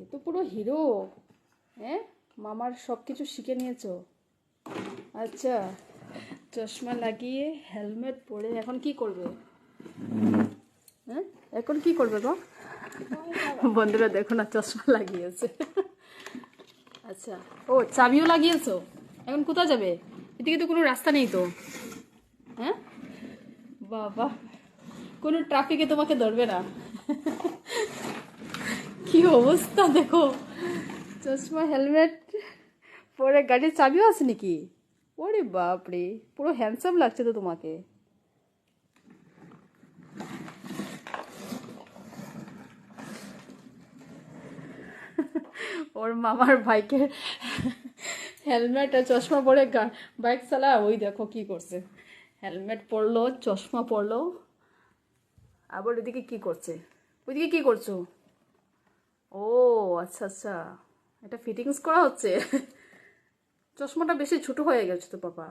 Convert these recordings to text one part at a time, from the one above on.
এ তো পুরো হিরো। হ্যাঁ, মামার সব কিছু শিখে নিয়েছো। আচ্ছা, চশমা লাগিয়ে হেলমেট পরে এখন কি করবে? হ্যাঁ, এখন কি করবে গো? বন্ধুরা দেখো না, চশমা লাগিয়েছে। আচ্ছা, ও চাবিও লাগিয়েছো। এখন কোথায় যাবে? এদিকে তো কোনো রাস্তা নেই তো। হ্যাঁ, বাবা, কোনো ট্রাফিকে তোমাকে ধরবে না। কি অবস্থা দেখো, চশমা হেলমেট পরে গাড়ির চাবিও আছে নাকি? ওরে বাপরে, পুরো হ্যান্ডসাম লাগছে তো তোমাকে। ওর মামার বাইকের হেলমেট আর চশমা পরে বাইক চালা, ওই দেখো কি করছে। হেলমেট পরলো, চশমা পরলো, আবার ওইদিকে কি করছে? ওইদিকে কি করছো? ও আচ্ছা আচ্ছা, এটা ফিটিংস করা হচ্ছে। চশমাটা বেশি ছোট হয়ে গেছে তো পাপা।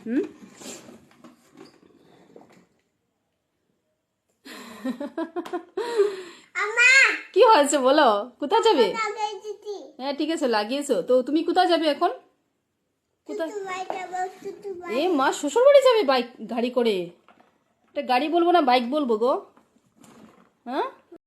হুম, কি হয়েছে বলো? কোথায় যাবে? হ্যাঁ ঠিক আছে, লাগিয়েছো তো। তুমি কোথায় যাবে এখন? কোথায়? এ মা, শ্বশুর বাড়ি যাবে বাইক গাড়ি করে? এটা গাড়ি বলবো না, বাইক বলবো গো। হ্যাঁ,